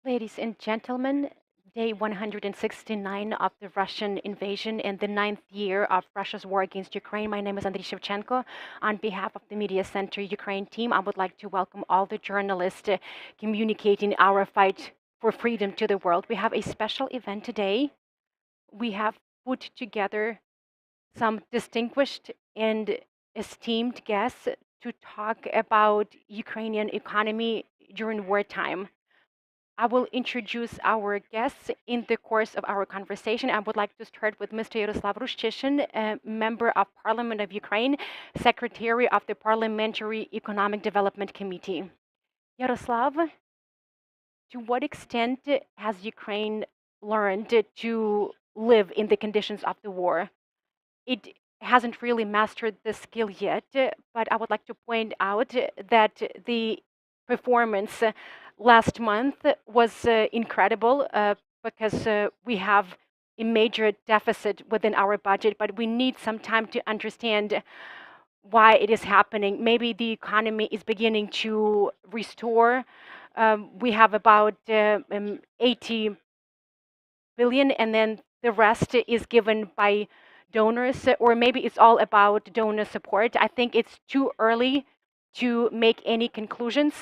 Ladies and gentlemen, day 169 of the Russian invasion and the 9th year of Russia's war against Ukraine. My name is Andriy Shevchenko. On behalf of the Media Center Ukraine team, I would like to welcome all the journalists communicating our fight for freedom to the world. We have a special event today. We have put together some distinguished and esteemed guests to talk about Ukrainian economy during wartime. I will introduce our guests in the course of our conversation. I would like to start with Mr. Yaroslav Rushchyshyn, a member of Parliament of Ukraine, Secretary of the Parliamentary Economic Development Committee. Yaroslav, to what extent has Ukraine learned to live in the conditions of the war? It hasn't really mastered the skill yet, but I would like to point out that the performance last month was incredible because we have a major deficit within our budget, but we need some time to understand why it is happening. Maybe the economy is beginning to restore. We have about 80 billion, and then the rest is given by donors, or maybe it's all about donor support. I think it's too early to make any conclusions,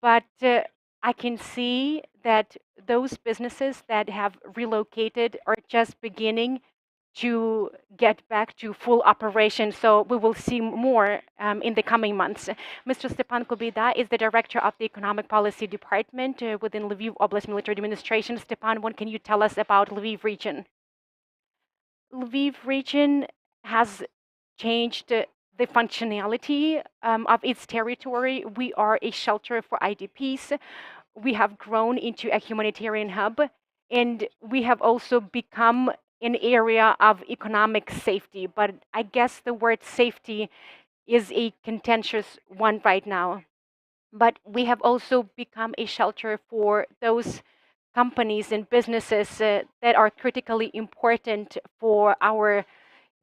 but I can see that those businesses that have relocated are just beginning to get back to full operation. So we will see more in the coming months. Mr. Stepan Kuibida is the director of the Economic Policy Department within Lviv Oblast Military Administration. Stepan, what can you tell us about Lviv region? Lviv region has changed the functionality of its territory. We are a shelter for IDPs. We have grown into a humanitarian hub, and we have also become an area of economic safety. But I guess the word safety is a contentious one right now. But we have also become a shelter for those companies and businesses that are critically important for our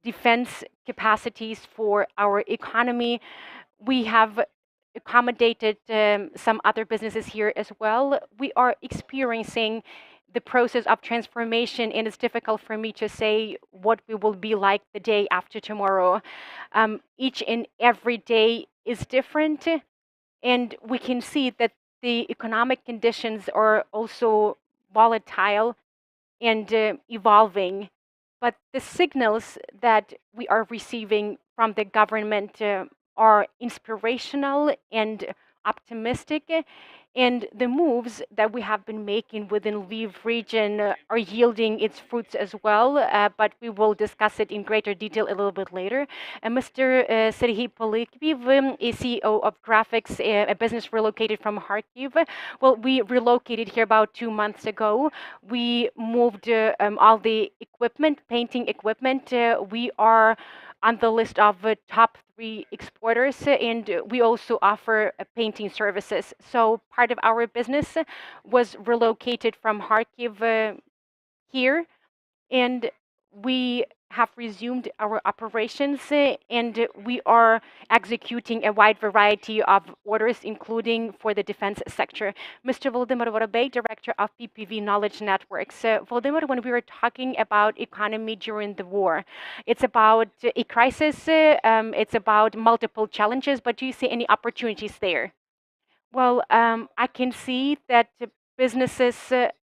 defense capacities, for our economy. We have accommodated some other businesses here as well. We are experiencing the process of transformation, and it's difficult for me to say what we will be like the day after tomorrow. Each and every day is different, and we can see that the economic conditions are also volatile and evolving. But the signals that we are receiving from the government are inspirational and optimistic. And the moves that we have been making within Lviv region are yielding its fruits as well, but we will discuss it in greater detail a little bit later. Mr. Serhii Pylypiv is CEO of Grafix, a business relocated from Kharkiv. Well, we relocated here about 2 months ago. We moved all the equipment, painting equipment. We are on the list of top 3 exporters, and we also offer painting services. So part of our business was relocated from Kharkiv here, and we have resumed our operations, and we are executing a wide variety of orders, including for the defense sector. Mr. Volodymyr Vorobey, Director of PPV Knowledge Networks. Volodymyr, when we were talking about economy during the war, it's about a crisis, it's about multiple challenges, but do you see any opportunities there? Well, I can see that businesses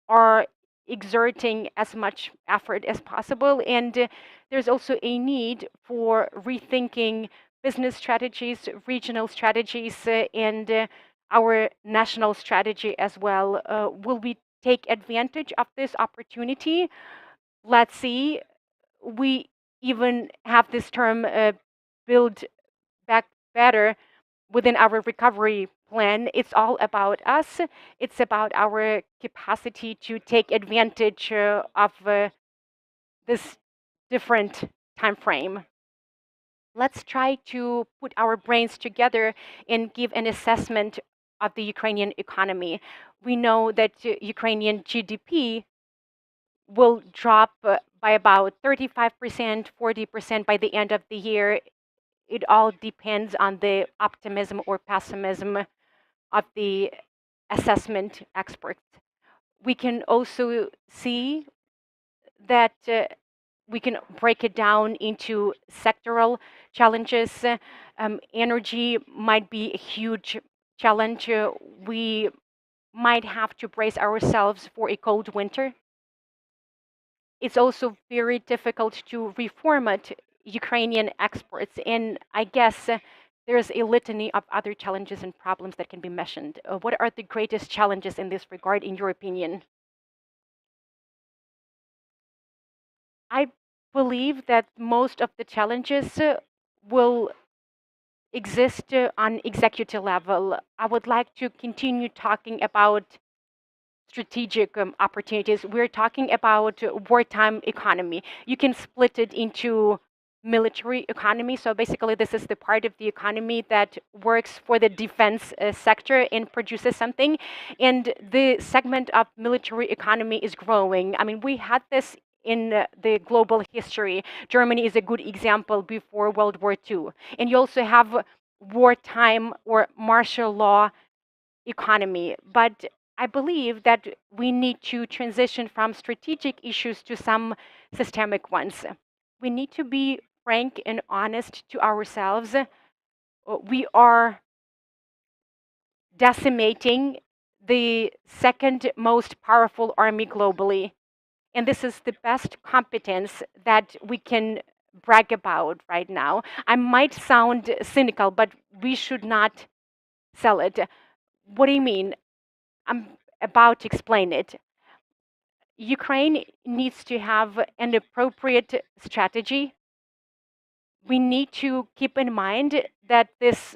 are exerting as much effort as possible, and there's also a need for rethinking business strategies, regional strategies, and our national strategy as well. Will we take advantage of this opportunity? Let's see. We even have this term build back better within our recovery plan. It's all about us. It's about our capacity to take advantage of this different time frame. Let's try to put our brains together and give an assessment of the Ukrainian economy. We know that Ukrainian GDP will drop by about 35%, 40% by the end of the year. It all depends on the optimism or pessimism of the assessment experts. We can also see that we can break it down into sectoral challenges. Energy might be a huge challenge. We might have to brace ourselves for a cold winter. It's also very difficult to reformat Ukrainian exports. And I guess there's a litany of other challenges and problems that can be mentioned. What are the greatest challenges in this regard, in your opinion? I believe that most of the challenges will exist on executive level. I would like to continue talking about strategic opportunities. We're talking about wartime economy. You can split it into military economy. So basically, this is the part of the economy that works for the defense sector and produces something. And the segment of military economy is growing. I mean, we had this in the global history. Germany is a good example before World War II. And you also have wartime or martial law economy. But I believe that we need to transition from strategic issues to some systemic ones. We need to be frank and honest to ourselves. We are decimating the second most powerful army globally. And this is the best competence that we can brag about right now. I might sound cynical, but we should not sell it. What do you mean? I'm about to explain it. Ukraine needs to have an appropriate strategy. We need to keep in mind that this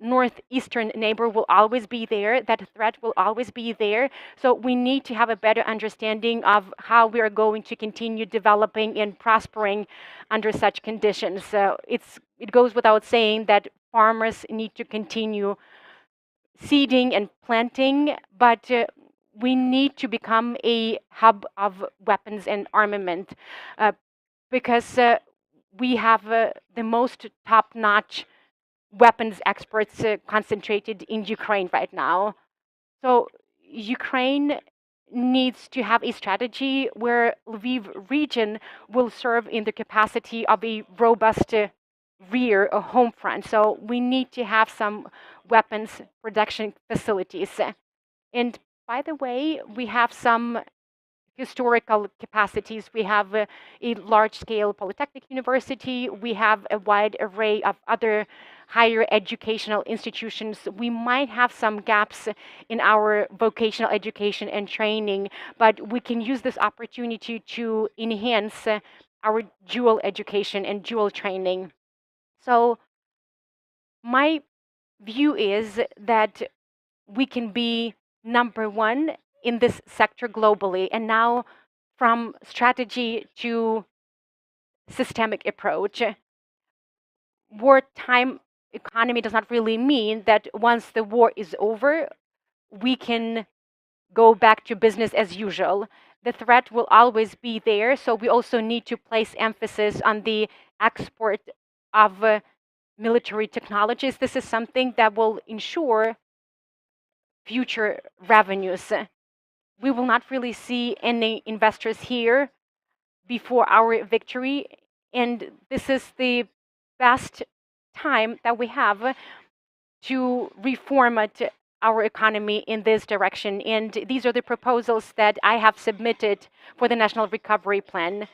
northeastern neighbor will always be there, that threat will always be there. So we need to have a better understanding of how we are going to continue developing and prospering under such conditions. So it goes without saying that farmers need to continue seeding and planting, but we need to become a hub of weapons and armament because we have the most top-notch weapons experts concentrated in Ukraine right now. So Ukraine needs to have a strategy where Lviv region will serve in the capacity of a robust rear, a home front. So we need to have some weapons production facilities. And by the way, we have some historical capacities. We have a large-scale polytechnic university. We have a wide array of other higher educational institutions. We might have some gaps in our vocational education and training, but we can use this opportunity to enhance our dual education and dual training. So my view is that we can be number one in this sector globally. And now from strategy to systemic approach, wartime economy does not really mean that once the war is over, we can go back to business as usual. The threat will always be there, so we also need to place emphasis on the export of military technologies. This is something that will ensure future revenues. We will not really see any investors here before our victory, and this is the best time that we have to reformat our economy in this direction. And these are the proposals that I have submitted for the National Recovery Plan.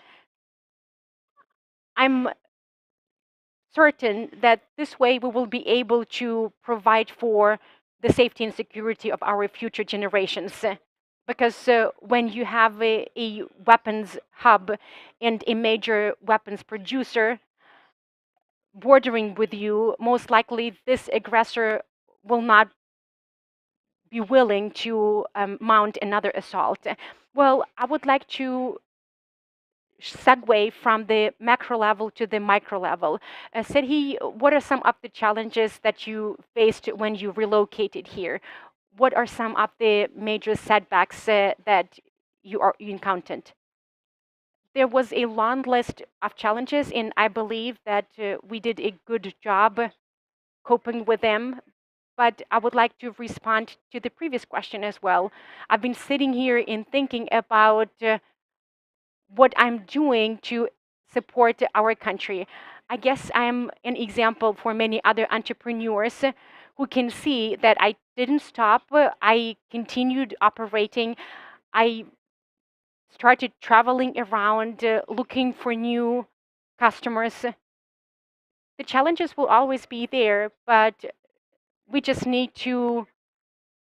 I'm certain that this way we will be able to provide for the safety and security of our future generations. Because when you have a weapons hub and a major weapons producer bordering with you, most likely this aggressor will not be willing to mount another assault. Well, I would like to segue from the macro level to the micro level. Serhii, what are some of the challenges that you faced when you relocated here? What are some of the major setbacks that you encountered? There was a long list of challenges, and I believe that we did a good job coping with them. but I would like to respond to the previous question as well. I've been sitting here and thinking about what I'm doing to support our country. I guess I'm an example for many other entrepreneurs who can see that I didn't stop. I continued operating. I started traveling around, looking for new customers. The challenges will always be there, but we just need to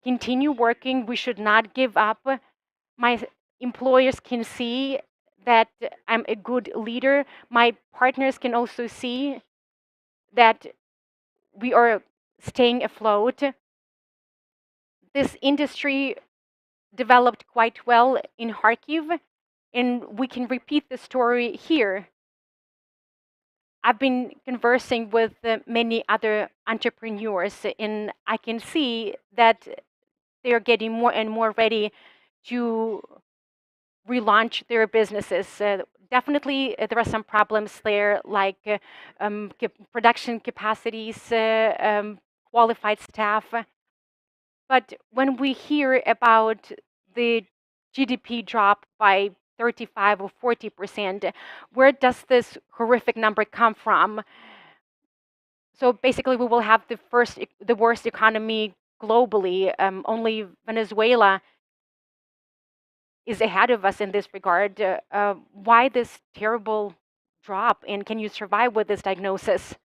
continue working. We should not give up. My employers can see that I'm a good leader. My partners can also see that we are staying afloat. This industry developed quite well in Kharkiv, and we can repeat the story here. I've been conversing with many other entrepreneurs, and I can see that they are getting more and more ready to relaunch their businesses. Definitely, there are some problems there, like production capacities, qualified staff. But when we hear about the GDP drop by 35 or 40%, where does this horrific number come from? So basically, we will have the worst economy globally. Only Venezuela is ahead of us in this regard. Why this terrible drop, and can you survive with this diagnosis?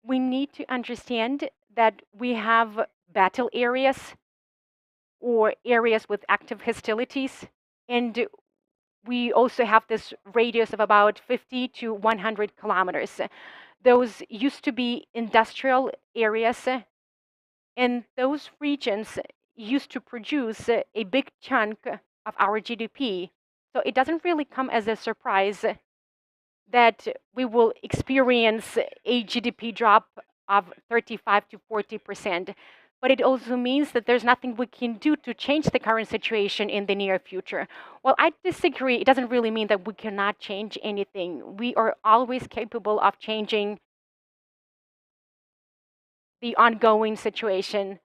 We need to understand that we have battle areas or areas with active hostilities, and we also have this radius of about 50 to 100 kilometers. Those used to be industrial areas, and those regions used to produce a big chunk of our GDP. So it doesn't really come as a surprise that we will experience a GDP drop of 35 to 40%. But it also means that there's nothing we can do to change the current situation in the near future. Well, I disagree. It doesn't really mean that we cannot change anything. We are always capable of changing the ongoing situation.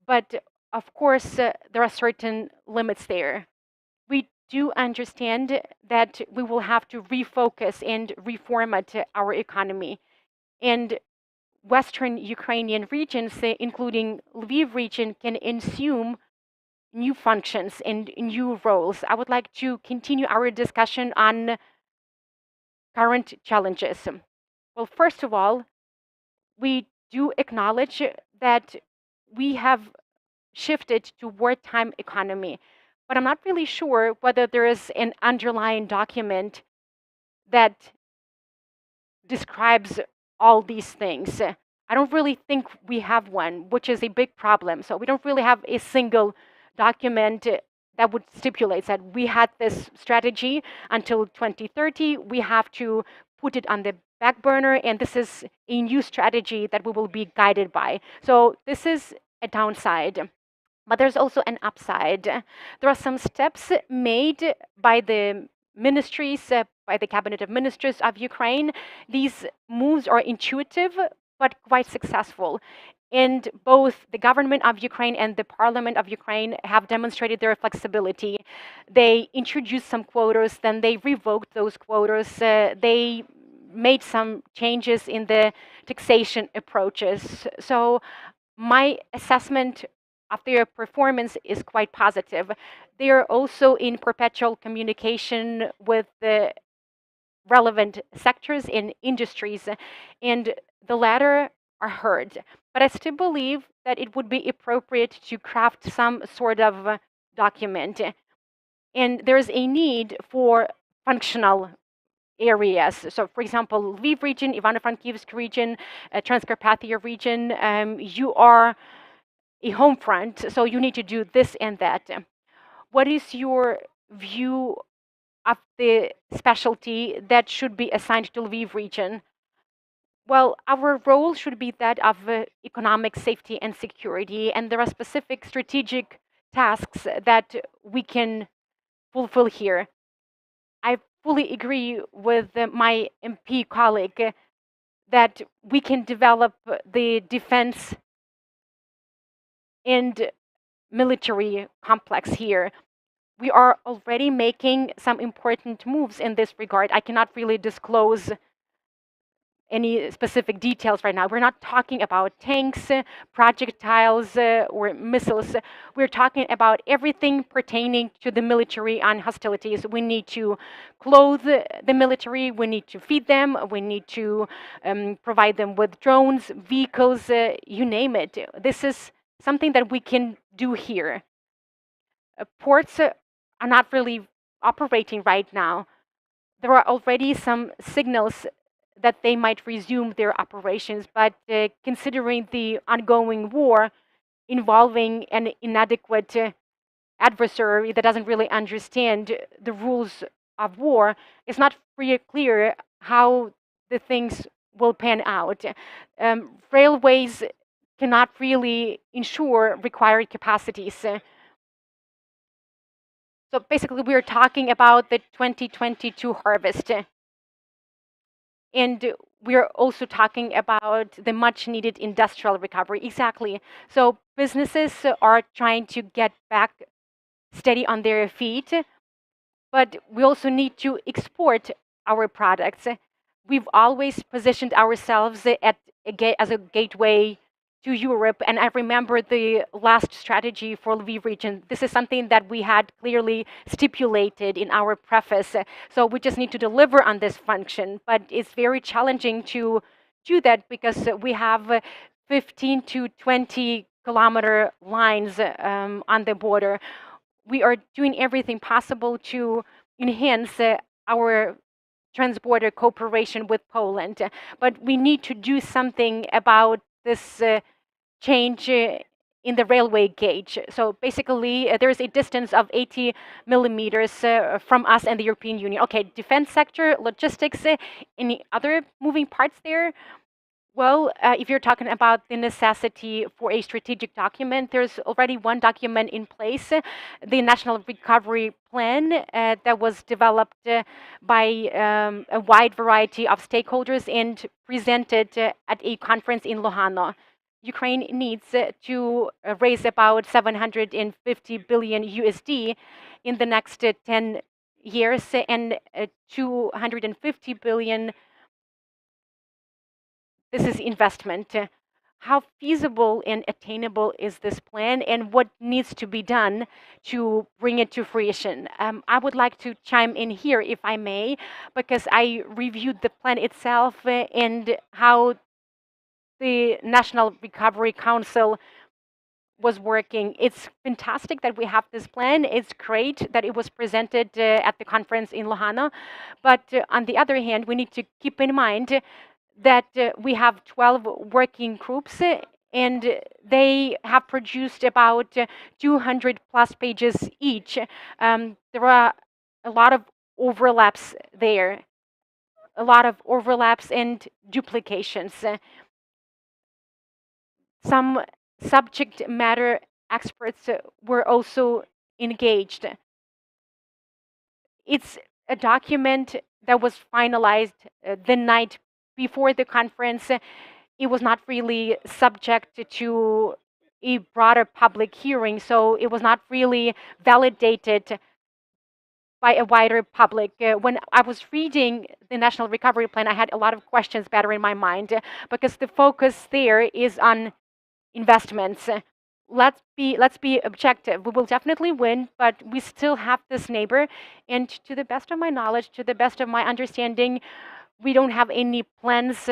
But of course, there are certain limits there. We do understand that we will have to refocus and reformat our economy. And Western Ukrainian regions, including Lviv region, can assume new functions and new roles. I would like to continue our discussion on current challenges. Well, first of all, we do acknowledge that we have shifted to wartime economy, but I'm not really sure whether there is an underlying document that describes all these things. I don't really think we have one, which is a big problem. So we don't really have a single document that would stipulate that we had this strategy until 2030. We have to put it on the back burner, and this is a new strategy that we will be guided by. So this is a downside. But there's also an upside. There are some steps made by the ministries, by the Cabinet of Ministers of Ukraine. These moves are intuitive, but quite successful. And both the government of Ukraine and the parliament of Ukraine have demonstrated their flexibility. They introduced some quotas, then they revoked those quotas. They made some changes in the taxation approaches. So my assessment of their performance is quite positive. They are also in perpetual communication with the relevant sectors and industries, and the latter are heard. But I still believe that it would be appropriate to craft some sort of document. And there's a need for functional areas. So, for example, Lviv region, Ivano-Frankivsk region, Transcarpathia region, you are a home front, so you need to do this and that. What is your view of the specialty that should be assigned to Lviv region? Well, our role should be that of economic safety and security, and there are specific strategic tasks that we can fulfill here. I fully agree with my MP colleague that we can develop the defense and military complex here. We are already making some important moves in this regard. I cannot really disclose any specific details right now. We're not talking about tanks, projectiles, or missiles. We're talking about everything pertaining to the military and hostilities. We need to clothe the military, we need to feed them, we need to provide them with drones, vehicles, you name it. This is something that we can do here. Ports are not really operating right now. There are already some signals that they might resume their operations, but considering the ongoing war involving an inadequate adversary that doesn't really understand the rules of war, it's not really clear how the things will pan out. Railways cannot really ensure required capacities. So basically, we're talking about the 2022 harvest. And we're also talking about the much needed industrial recovery. Exactly. So businesses are trying to get back steady on their feet, but we also need to export our products. We've always positioned ourselves as a gateway to Europe, and I remember the last strategy for Lviv region. This is something that we had clearly stipulated in our preface. So we just need to deliver on this function, but it's very challenging to do that because we have 15 to 20 kilometer lines on the border. We are doing everything possible to enhance our transborder cooperation with Poland, but we need to do something about this change in the railway gauge. So basically, there is a distance of 80 millimeters from us and the European Union. Okay, defense sector, logistics, any other moving parts there? Well, if you're talking about the necessity for a strategic document, there's already one document in place, the National Recovery Plan that was developed by a wide variety of stakeholders and presented at a conference in Lohano. Ukraine needs to raise about 750 billion USD in the next 10 years and 250 billion. This is investment. How feasible and attainable is this plan, and what needs to be done to bring it to fruition? I would like to chime in here, if I may, because I reviewed the plan itself and how the National Recovery Council was working. It's fantastic that we have this plan. It's great that it was presented at the conference in Lohano. But on the other hand, we need to keep in mind that we have 12 working groups and they have produced about 200 plus pages each. There are a lot of overlaps there, a lot of overlaps and duplications. Some subject matter experts were also engaged. It's a document that was finalized the night before the conference. It was not really subject to a broader public hearing, so it was not really validated by a wider public. When I was reading the National Recovery Plan, I had a lot of questions better in my mind because the focus there is on investments. Let's be objective. We will definitely win, but we still have this neighbor, and to the best of my knowledge, to the best of my understanding, we don't have any plans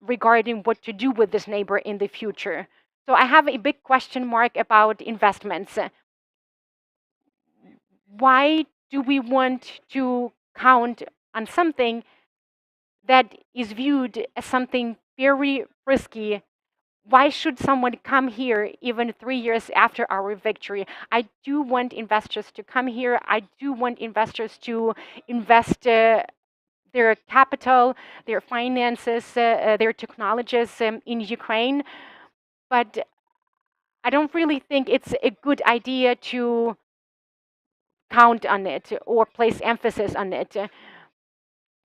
regarding what to do with this neighbor in the future. So I have a big question mark about investments. Why do we want to count on something that is viewed as something very risky? Why should someone come here even 3 years after our victory? I do want investors to come here. I do want investors to invest their capital, their finances, their technologies in Ukraine. But I don't really think it's a good idea to count on it or place emphasis on it.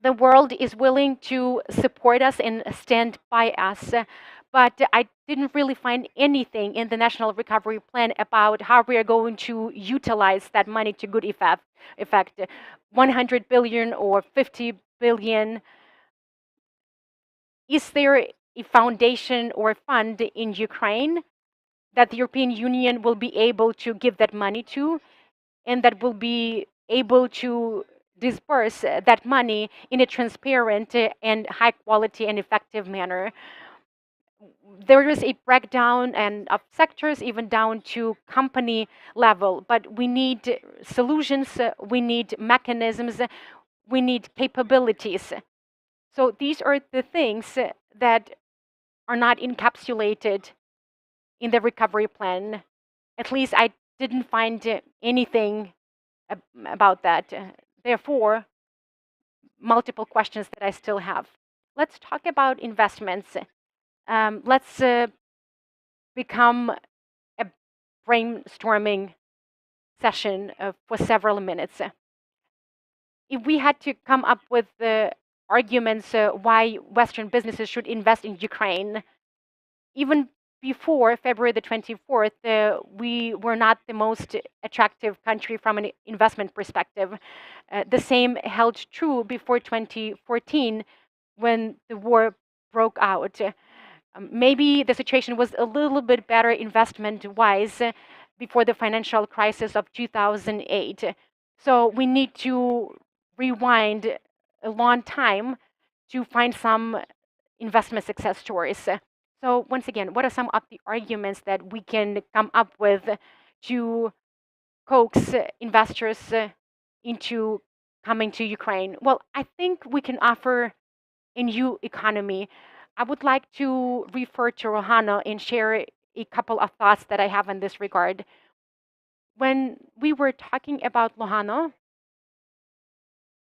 the world is willing to support us and stand by us. But I didn't really find anything in the National Recovery Plan about how we are going to utilize that money to good effect. 100 billion or 50 billion. Is there a foundation or fund in Ukraine that the European Union will be able to give that money to, and that will be able to disperse that money in a transparent and high quality and effective manner? There is a breakdown and of sectors even down to company level, but we need solutions, we need mechanisms, we need capabilities. So these are the things that are not encapsulated in the recovery plan. At least I didn't find anything about that. Therefore, multiple questions that I still have. Let's talk about investments. Let's become a brainstorming session for several minutes. If we had to come up with the arguments why Western businesses should invest in Ukraine, even before February the 24th, we were not the most attractive country from an investment perspective. The same held true before 2014 when the war broke out. Maybe the situation was a little bit better investment-wise before the financial crisis of 2008. So we need to rewind a long time to find some investment success stories. So once again, what are some of the arguments that we can come up with to coax investors into coming to Ukraine? Well, I think we can offer a new economy. I would like to refer to Rohana and share a couple of thoughts that I have in this regard. When we were talking about Lohano,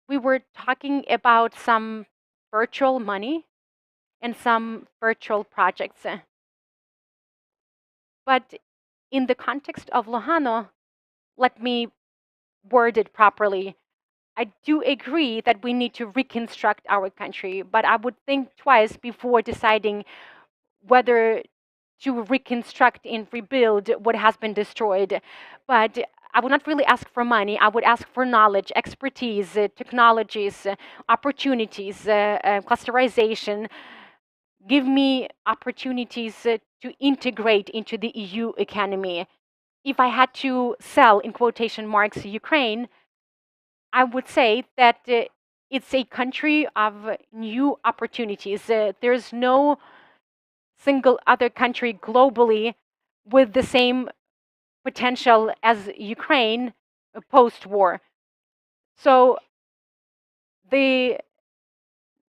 we were talking about some virtual money and some virtual projects. But in the context of Lohano, let me word it properly. I do agree that we need to reconstruct our country, but I would think twice before deciding whether to reconstruct and rebuild what has been destroyed. But I would not really ask for money. I would ask for knowledge, expertise, technologies, opportunities, clusterization. Give me opportunities to integrate into the EU economy. If I had to sell, in quotation marks, Ukraine, I would say that it's a country of new opportunities. There's no single other country globally with the same potential as Ukraine post-war. So the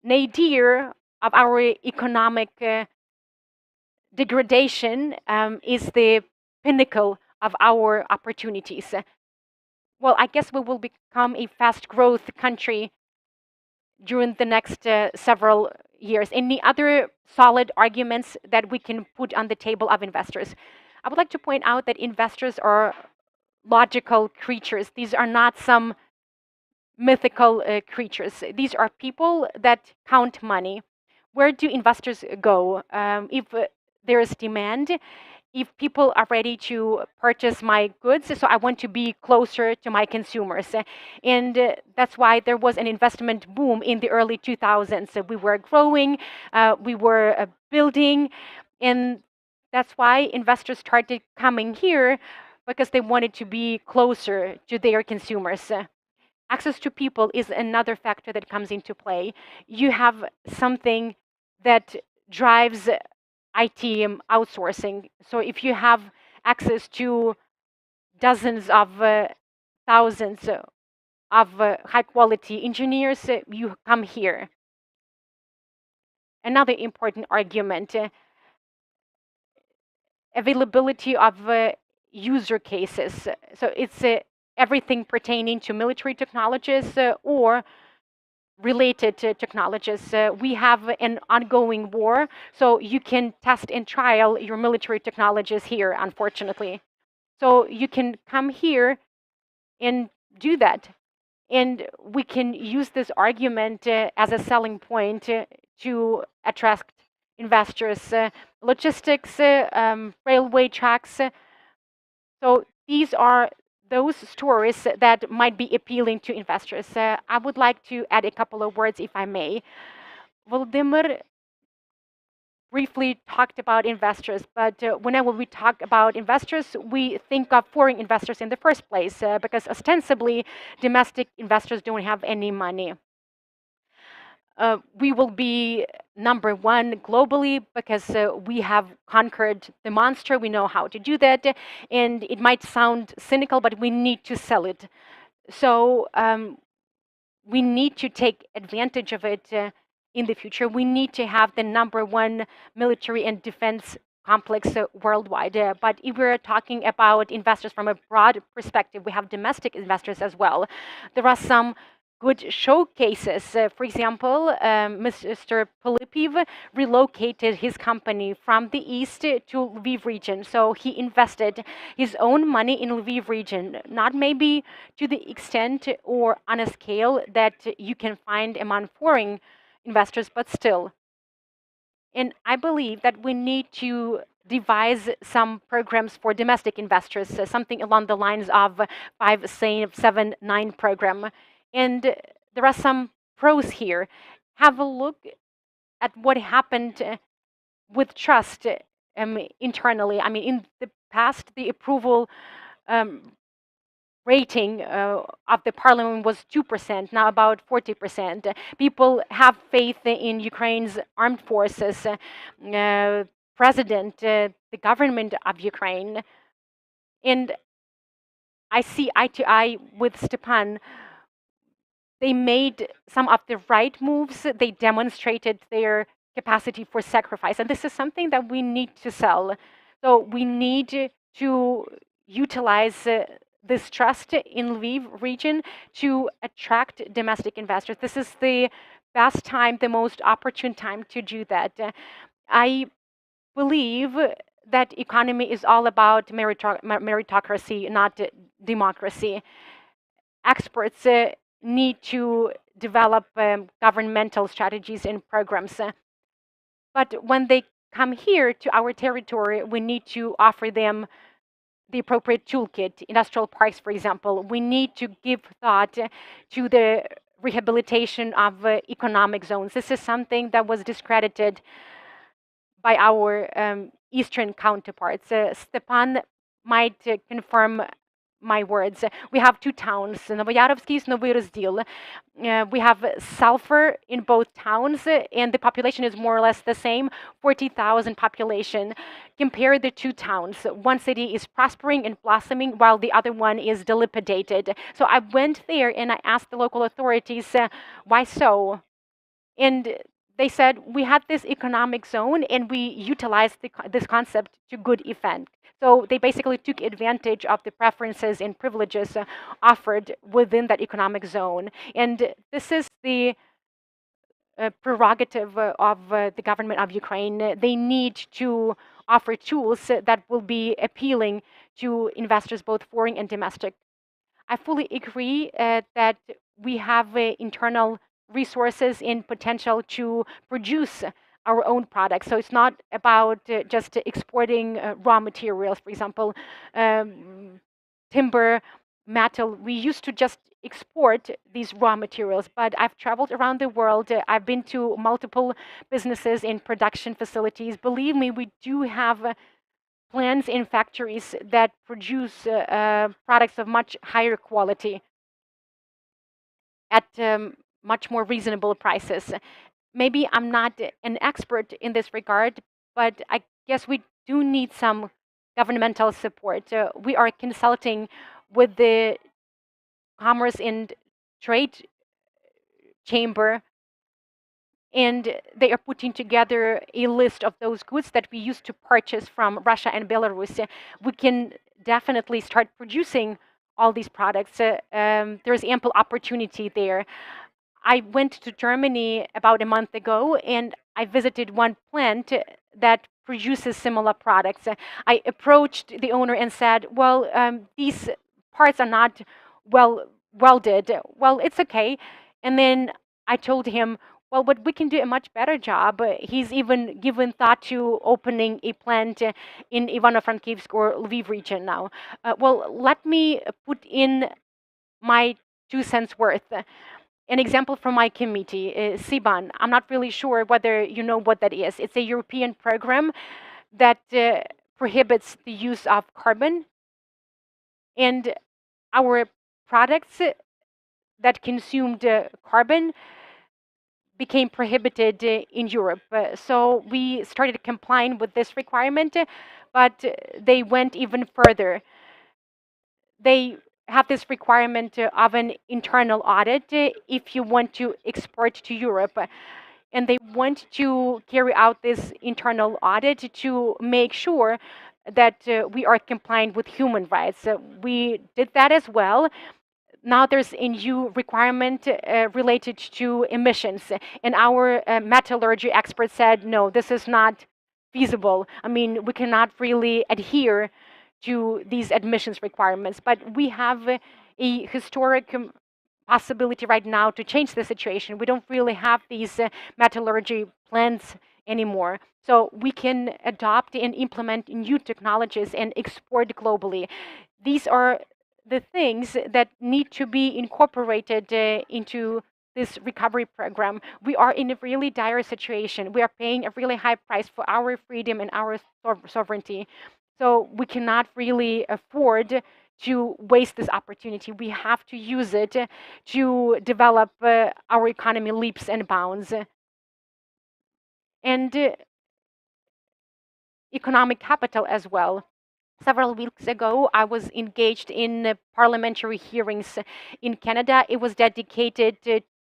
nadir of our economic degradation is the pinnacle of our opportunities. Well, I guess we will become a fast growth country during the next several years. Any other solid arguments that we can put on the table of investors? I would like to point out that investors are logical creatures. These are not some mythical creatures. These are people that count money. Where do investors go? If there is demand, if people are ready to purchase my goods, so I want to be closer to my consumers. And that's why there was an investment boom in the early 2000s. We were growing, we were building, and that's why investors started coming here, because they wanted to be closer to their consumers. Access to people is another factor that comes into play. You have something that drives IT outsourcing. So if you have access to dozens of thousands of high quality engineers, you come here. Another important argument, availability of user cases. So it's everything pertaining to military technologies or related technologies. We have an ongoing war, so you can test and trial your military technologies here, unfortunately. So you can come here and do that. And we can use this argument as a selling point to attract investors. Logistics, railway tracks. So these are those stories that might be appealing to investors. I would like to add a couple of words, if I may. Volodymyr briefly talked about investors, but whenever we talk about investors, we think of foreign investors in the first place, because ostensibly domestic investors don't have any money. We will be number one globally because we have conquered the monster. We know how to do that. And it might sound cynical, but we need to sell it. So we need to take advantage of it in the future. We need to have the number one military and defense complex worldwide. But if we're talking about investors from a broad perspective, we have domestic investors as well. There are some good showcases. For example, Mr. Pylypiv relocated his company from the east to Lviv region. So he invested his own money in Lviv region, not maybe to the extent or on a scale that you can find among foreign investors, but still. And I believe that we need to devise some programs for domestic investors, something along the lines of 5-7-9 program. And there are some pros here. Have a look at what happened with trust internally. I mean, in the past, the approval rating of the parliament was 2%, now about 40%. People have faith in Ukraine's armed forces, president, the government of Ukraine. And I see eye to eye with Stepan. They made some of the right moves. They demonstrated their capacity for sacrifice. And this is something that we need to sell. So we need to utilize this trust in Lviv region to attract domestic investors. This is the best time, the most opportune time to do that. I believe that economy is all about meritocracy, not democracy. Experts need to develop governmental strategies and programs. But when they come here to our territory, we need to offer them the appropriate toolkit, industrial parks, for example. We need to give thought to the rehabilitation of economic zones. This is something that was discredited by our Eastern counterparts. Stepan might confirm my words. We have two towns, Novoyarovsky and Novy Rozdil. We have sulfur in both towns, and the population is more or less the same, 40,000 population. Compare the two towns. One city is prospering and blossoming, while the other one is dilapidated. So I went there and I asked the local authorities, why so? And they said, we had this economic zone and we utilized this concept to good effect. So they basically took advantage of the preferences and privileges offered within that economic zone. And this is the prerogative of the government of Ukraine. They need to offer tools that will be appealing to investors, both foreign and domestic. I fully agree that we have internal resources and potential to produce our own products. So it's not about just exporting raw materials, for example, timber, metal. We used to just export these raw materials, but I've traveled around the world. I've been to multiple businesses and production facilities. Believe me, we do have plants and factories that produce products of much higher quality at much more reasonable prices. Maybe I'm not an expert in this regard, but I guess we do need some governmental support. We are consulting with the Commerce and Trade Chamber, and they are putting together a list of those goods that we used to purchase from Russia and Belarus. We can definitely start producing all these products. There's ample opportunity there. I went to Germany about a month ago, and I visited one plant that produces similar products. I approached the owner and said, well, these parts are not well welded. Well, it's okay. And then I told him, well, but we can do a much better job. He's even given thought to opening a plant in Ivano-Frankivsk or Lviv region now. Well, let me put in my 2 cents worth. An example from my committee is Stepan. I'm not really sure whether you know what that is. It's a European program that prohibits the use of carbon, and our products that consumed carbon became prohibited in Europe. So we started complying with this requirement, but they went even further. They have this requirement of an internal audit if you want to export to Europe. And they want to carry out this internal audit to make sure that we are compliant with human rights. We did that as well. Now there's a new requirement related to emissions, and our metallurgy expert said, no, this is not feasible. I mean, we cannot really adhere to these emissions requirements, but we have a historic possibility right now to change the situation. We don't really have these metallurgy plants anymore. So we can adopt and implement new technologies and export globally. These are the things that need to be incorporated into this recovery program. We are in a really dire situation. We are paying a really high price for our freedom and our sovereignty. So we cannot really afford to waste this opportunity. We have to use it to develop our economy leaps and bounds. And economic capital as well. Several weeks ago, I was engaged in parliamentary hearings in Canada. It was dedicated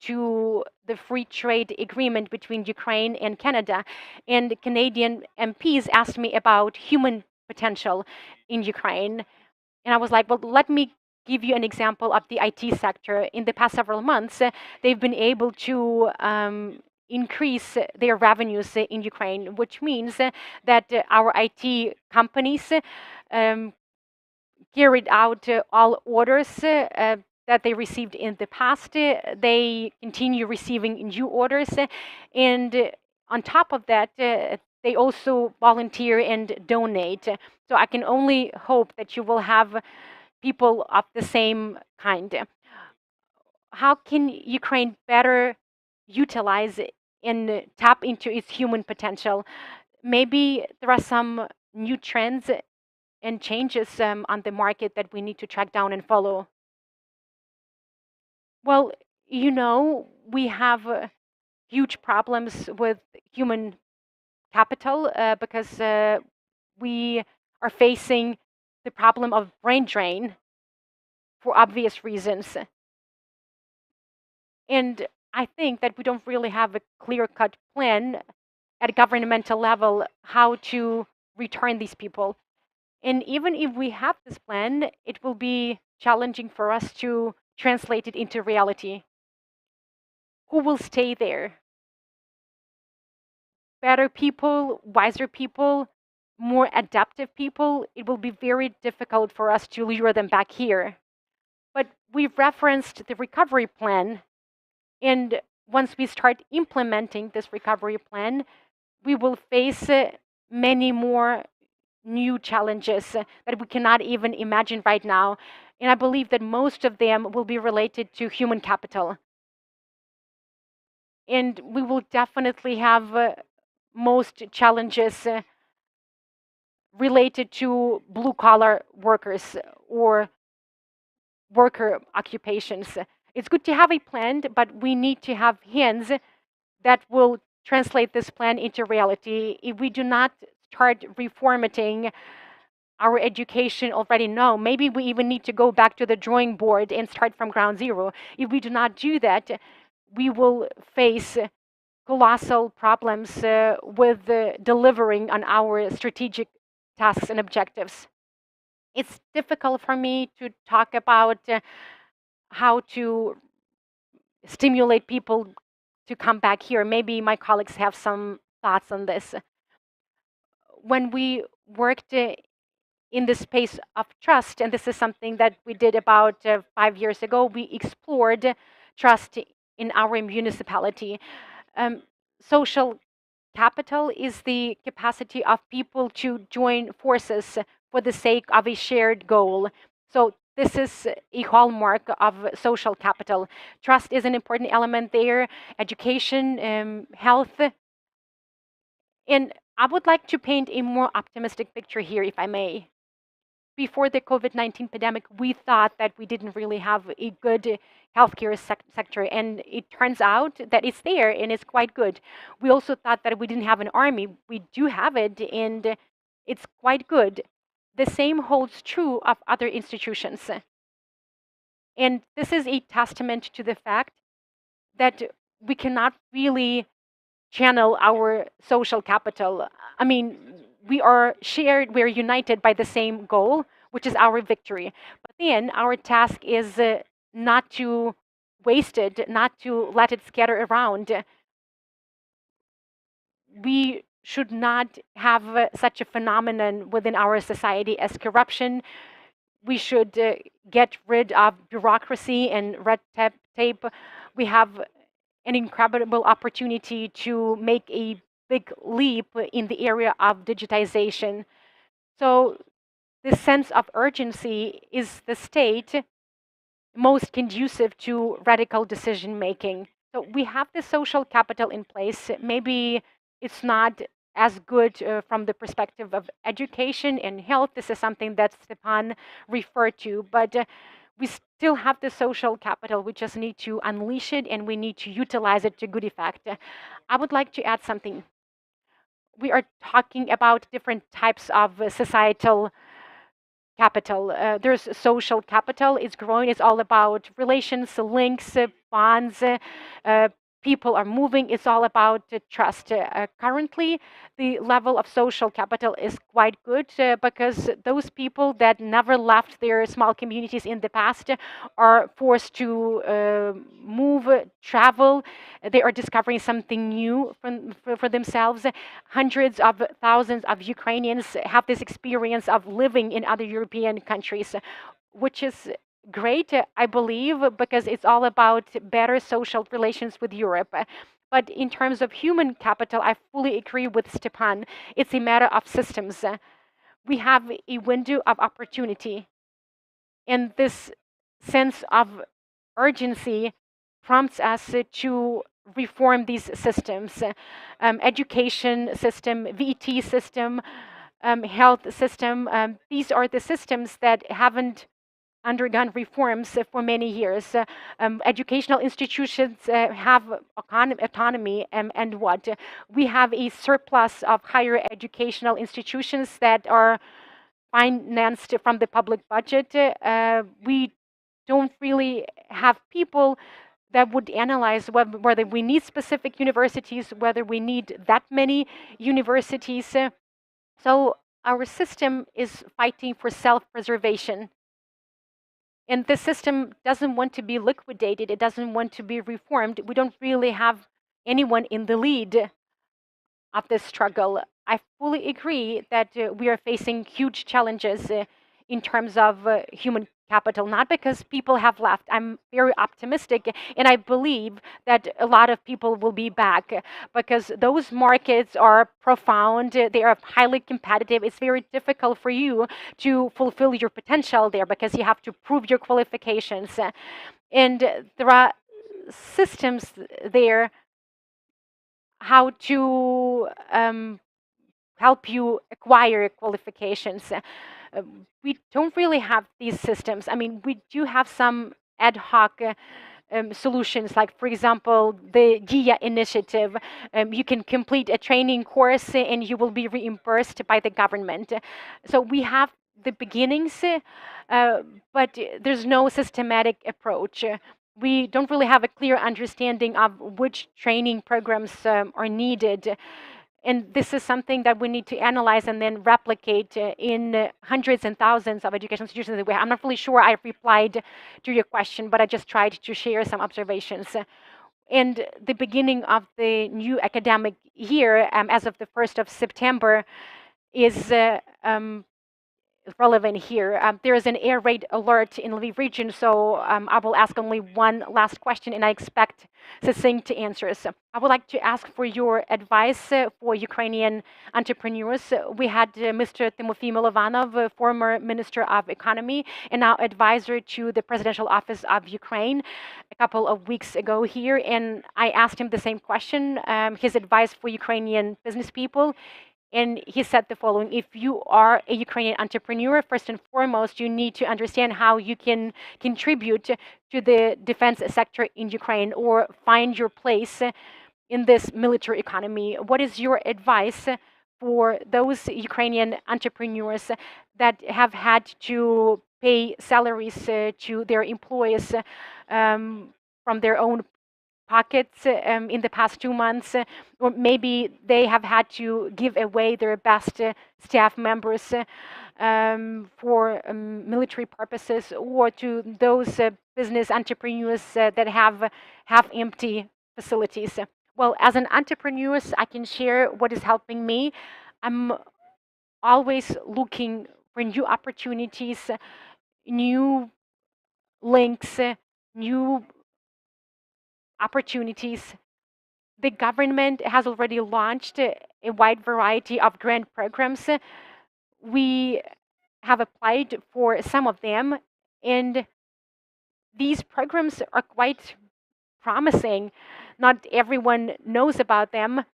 to the free trade agreement between Ukraine and Canada. And Canadian MPs asked me about human potential in Ukraine. And I was like, well, let me give you an example of the IT sector. In the past several months, they've been able to increase their revenues in Ukraine, which means that our IT companies carried out all orders that they received in the past. They continue receiving new orders. And on top of that, they also volunteer and donate. So I can only hope that you will have people of the same kind. How can Ukraine better utilize and tap into its human potential? Maybe there are some new trends and changes on the market that we need to track down and follow. Well, you know, we have huge problems with human capital because we are facing the problem of brain drain for obvious reasons. And I think that we don't really have a clear-cut plan at a governmental level how to return these people. And even if we have this plan, it will be challenging for us to translate it into reality. Who will stay there? Better people, wiser people, more adaptive people. It will be very difficult for us to lure them back here. But we've referenced the recovery plan. And once we start implementing this recovery plan, we will face many more new challenges that we cannot even imagine right now. And I believe that most of them will be related to human capital. And we will definitely have most challenges related to blue-collar workers or worker occupations. It's good to have a plan, but we need to have hands that will translate this plan into reality. If we do not start reformatting our education already now, maybe we even need to go back to the drawing board and start from ground zero. If we do not do that, we will face colossal problems with delivering on our strategic tasks and objectives. It's difficult for me to talk about how to stimulate people to come back here. Maybe my colleagues have some thoughts on this. When we worked in the space of trust, and this is something that we did about 5 years ago. We explored trust in our municipality. Social capital is the capacity of people to join forces for the sake of a shared goal. So this is a hallmark of social capital. Trust is an important element there, education, health. And I would like to paint a more optimistic picture here, if I may. Before the COVID-19 pandemic, we thought that we didn't really have a good healthcare sector, and it turns out that it's there and it's quite good. We also thought that we didn't have an army. We do have it, and it's quite good. The same holds true of other institutions. And this is a testament to the fact that we cannot really channel our social capital. I mean, we are shared, we're united by the same goal, which is our victory. But then our task is not to waste it, not to let it scatter around. We should not have such a phenomenon within our society as corruption. We should get rid of bureaucracy and red tape. We have an incredible opportunity to make a big leap in the area of digitization. So this sense of urgency is the state most conducive to radical decision making. So we have the social capital in place. Maybe it's not as good from the perspective of education and health. This is something that Stepan referred to, but we still have the social capital. We just need to unleash it, and we need to utilize it to good effect. I would like to add something. We are talking about different types of societal capital. There's social capital. It's growing. It's all about relations, links, bonds. People are moving. It's all about trust. Currently, the level of social capital is quite good because those people that never left their small communities in the past are forced to move, travel. They are discovering something new for themselves. Hundreds of thousands of Ukrainians have this experience of living in other European countries, which is great, I believe, because it's all about better social relations with Europe. But in terms of human capital, I fully agree with Stepan. It's a matter of systems. We have a window of opportunity, and this sense of urgency prompts us to reform these systems. Education system, VET system, health system. These are the systems that haven't undergone reforms for many years. Educational institutions have autonomy, and what? We have a surplus of higher educational institutions that are financed from the public budget. We don't really have people that would analyze whether we need specific universities, whether we need that many universities. So our system is fighting for self-preservation. And the system doesn't want to be liquidated. It doesn't want to be reformed. We don't really have anyone in the lead of this struggle. I fully agree that we are facing huge challenges in terms of human capital, not because people have left. I'm very optimistic, and I believe that a lot of people will be back because those markets are profound. They are highly competitive. It's very difficult for you to fulfill your potential there because you have to prove your qualifications. And there are systems there how to help you acquire qualifications. We don't really have these systems. I mean, we do have some ad hoc solutions, like, for example, the GIA initiative. You can complete a training course and you will be reimbursed by the government. So we have the beginnings, but there's no systematic approach. We don't really have a clear understanding of which training programs are needed. And this is something that we need to analyze and then replicate in hundreds and thousands of educational institutions that we have. I'm not really sure I replied to your question, but I just tried to share some observations. And the beginning of the new academic year, as of the 1st of September, is relevant here. There is an air raid alert in Lviv region, so I will ask only one last question, and I expect succinct answers. I would like to ask for your advice for Ukrainian entrepreneurs. We had Mr. Timofey Milovanov, former Minister of Economy and now advisor to the Presidential Office of Ukraine, a couple of weeks ago here, and I asked him the same question, his advice for Ukrainian business people. And he said the following: if you are a Ukrainian entrepreneur, first and foremost, you need to understand how you can contribute to the defense sector in Ukraine or find your place in this military economy. What is your advice for those Ukrainian entrepreneurs that have had to pay salaries to their employees from their own pockets in the past 2 months, or maybe they have had to give away their best staff members for military purposes, or to those business entrepreneurs that have half-empty facilities? Well, as an entrepreneur, I can share what is helping me. I'm always looking for new opportunities, new links, new opportunities. The government has already launched a wide variety of grant programs. We have applied for some of them, and these programs are quite promising. Not everyone knows about them,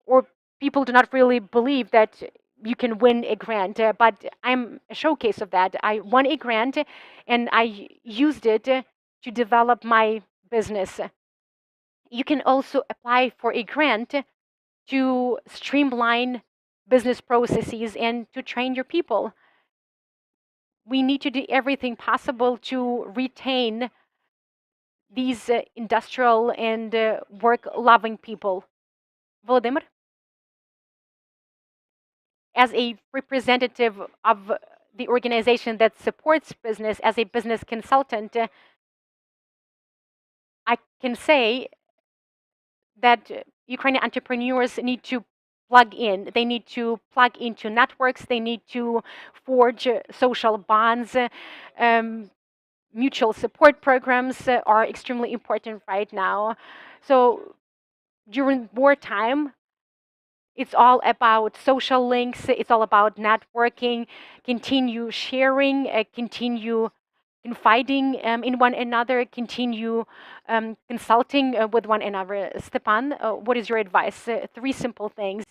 or people do not really believe that you can win a grant, but I'm a showcase of that. I won a grant, and I used it to develop my business. You can also apply for a grant to streamline business processes and to train your people. We need to do everything possible to retain these industrial and work-loving people. Volodymyr, as a representative of the organization that supports business, as a business consultant, I can say that Ukrainian entrepreneurs need to plug in. They need to plug into networks. They need to forge social bonds. Mutual support programs are extremely important right now. So during wartime, it's all about social links. It's all about networking, continue sharing, continue confiding in one another, continue consulting with one another. Stepan, what is your advice? Three simple things.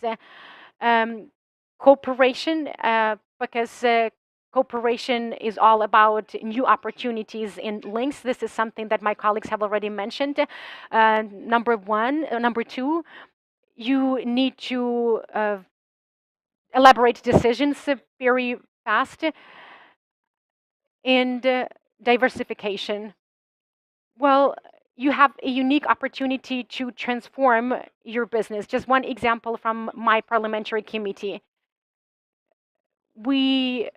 Cooperation, because cooperation is all about new opportunities and links. This is something that my colleagues have already mentioned. Number two, you need to elaborate decisions very fast, and diversification. Well, you have a unique opportunity to transform your business. Just one example from my parliamentary committee. We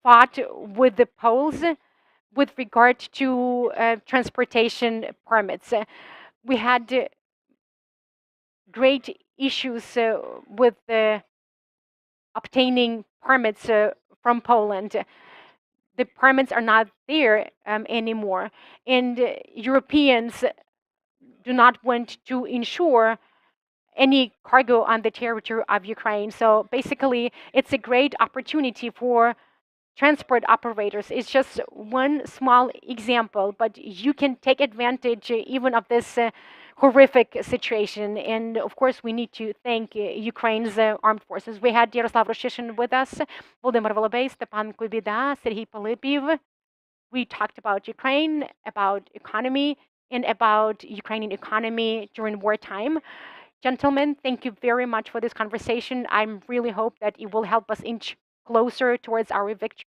fought with the Poles with regard to transportation permits. We had great issues with obtaining permits from Poland. The permits are not there anymore, and Europeans do not want to insure any cargo on the territory of Ukraine. So basically, it's a great opportunity for transport operators. It's just one small example, but you can take advantage even of this horrific situation. And of course, we need to thank Ukraine's armed forces. We had Yaroslav Rushchyshyn with us, Volodymyr Vorobey, Stepan Kuibida, Serhii Pylypiv. We talked about Ukraine, about economy, and about Ukrainian economy during wartime. Gentlemen, thank you very much for this conversation. I really hope that it will help us inch closer towards our victory.